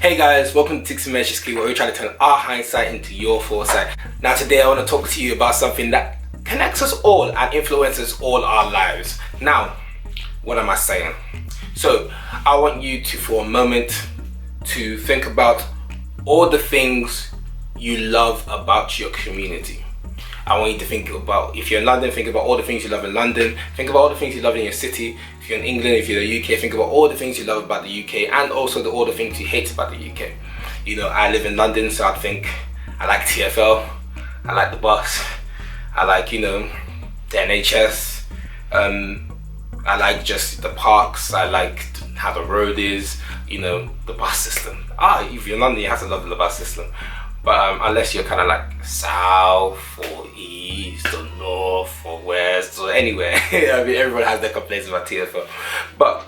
Hey guys, welcome to Tixie Measures Key, where we're trying to turn our hindsight into your foresight. Now today I want to talk to you about something that connects us all and influences all our lives. Now, what am I saying? So, I want you to, for a moment, to think about all the things you love about your community. I want you to think about, if you're in London, think about all the things you love in London. Think about all the things you love in your city. If you're in England, if you're in the UK, think about all the things you love about the UK and also all the things you hate about the UK. You know, I live in London, so I think I like TfL, I like the bus, I like, the NHS, I like just the parks, I like how the road is, the bus system. If you're in London, you have to love the bus system. But unless you're kind of like south or east or north or west or anywhere, I mean, everyone has their complaints about TfL. But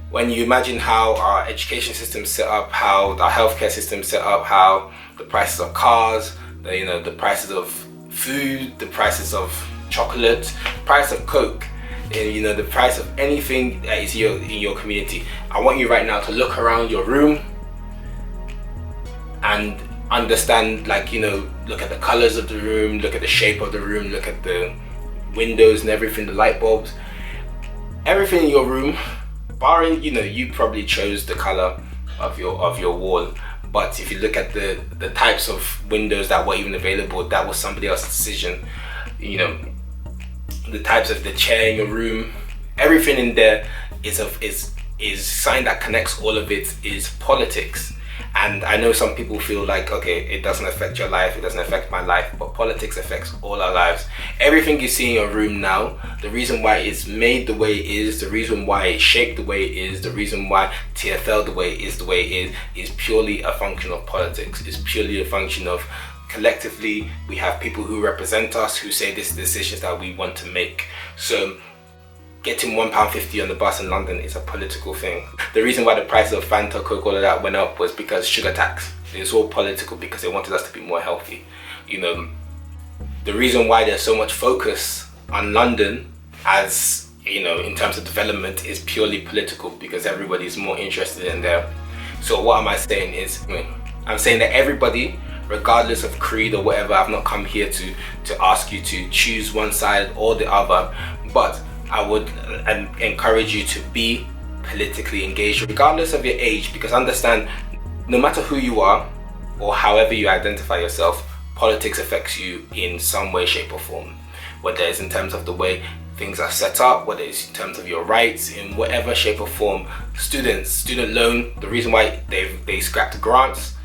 when you imagine how our education system is set up, how our healthcare system is set up, how the prices of cars, the prices of food, the prices of chocolate, price of Coke, and the price of anything that is in your community, I want you right now to look around your room and understand, look at the colors of the room, look at the shape of the room, look at the windows and everything, the light bulbs, everything in your room, barring, you probably chose the color of your wall. But if you look at the types of windows that were even available, that was somebody else's decision. The types of the chair in your room, everything in there is something that connects all of it is politics. And I know some people feel like, okay, it doesn't affect your life, it doesn't affect my life, but politics affects all our lives. Everything you see in your room now, the reason why it's made the way it is, the reason why it's shaped the way it is, the reason why TfL the way it is purely a function of politics. It's purely a function of collectively, we have people who represent us, who say this is the decisions that we want to make. So getting £1.50 on the bus in London is a political thing. The reason why the price of Fanta, Coke, all of that went up was because sugar tax. It's all political because they wanted us to be more healthy. The reason why there's so much focus on London as, in terms of development is purely political because everybody's more interested in there. So what am I saying is, I'm saying that everybody, regardless of creed or whatever, I've not come here to ask you to choose one side or the other, but I would encourage you to be politically engaged regardless of your age, because understand, no matter who you are or however you identify yourself, politics affects you in some way, shape or form. Whether it's in terms of the way things are set up, whether it's in terms of your rights, in whatever shape or form. Student loan, the reason why they scrapped grants,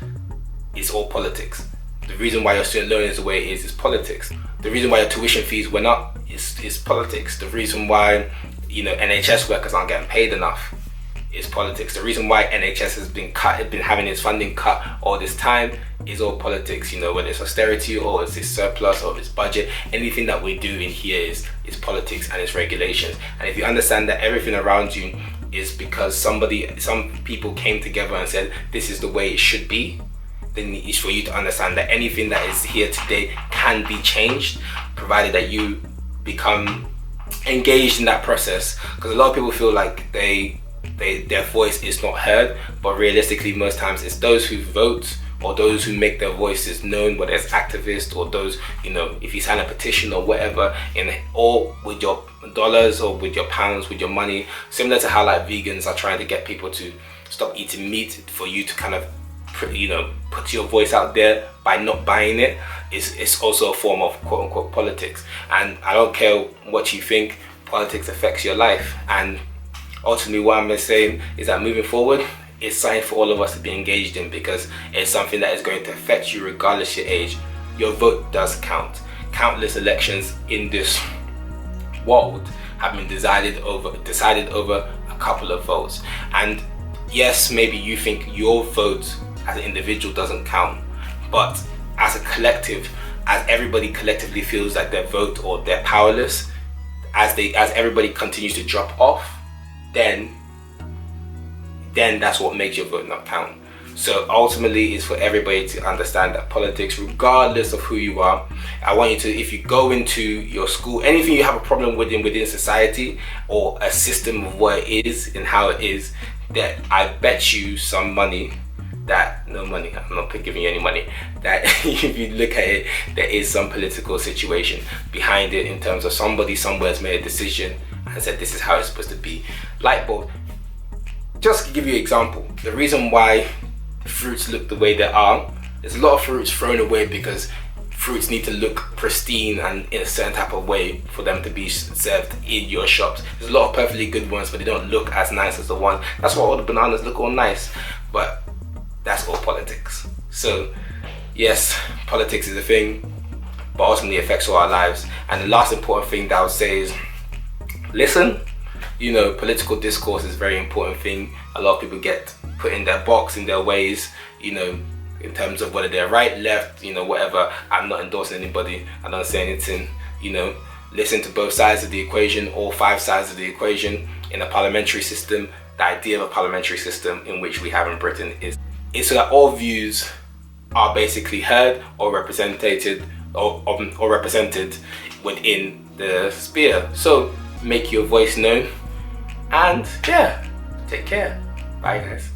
it's all politics. The reason why your student loan is the way it is politics. The reason why your tuition fees went up is politics. The reason why NHS workers aren't getting paid enough is politics. The reason why NHS has been having its funding cut all this time is all politics. Whether it's austerity or it's surplus or it's budget, anything that we do in here is politics and it's regulations. And if you understand that everything around you is because some people came together and said this is the way it should be, then it's for you to understand that anything that is here today can be changed, provided that you become engaged in that process. Because a lot of people feel like their voice is not heard, but realistically most times it's those who vote or those who make their voices known, whether it's activists or those, if you sign a petition or whatever, or with your dollars or with your pounds, with your money, similar to how like vegans are trying to get people to stop eating meat, for you to kind of put your voice out there by not buying it, it's also a form of quote unquote politics. And I don't care what you think, politics affects your life. And ultimately what I'm saying is that moving forward, it's something for all of us to be engaged in, because it's something that is going to affect you regardless of your age. Your vote does count. Countless elections in this world have been decided over a couple of votes. And yes, maybe you think your vote as an individual doesn't count, but as a collective, as everybody collectively feels like their vote or they're powerless, as everybody continues to drop off, then that's what makes your vote not count. So ultimately, it's for everybody to understand that politics, regardless of who you are, I want you to, if you go into your school, anything you have a problem with within society or a system of what it is and how it is, that I bet you some money that, no money, I'm not giving you any money, that if you look at it, there is some political situation behind it in terms of somebody somewhere has made a decision and said this is how it's supposed to be. Light bulb. Just to give you an example, the reason why fruits look the way they are, there's a lot of fruits thrown away because fruits need to look pristine and in a certain type of way for them to be served in your shops. There's a lot of perfectly good ones, but they don't look as nice as the one. That's why all the bananas look all nice, but that's all politics. So yes, politics is a thing, but ultimately it affects all our lives. And the last important thing that I would say is, listen. You know, political discourse is a very important thing. A lot of people get put in their box, in their ways, you know, in terms of whether they're right, left, you know, whatever. I'm not endorsing anybody. I don't say anything, you know. Listen to both sides of the equation, all 5 sides of the equation. In a parliamentary system, the idea of a parliamentary system in which we have in Britain is so that all views are basically heard or represented or represented within the sphere. So make your voice known, and yeah, take care. Bye guys.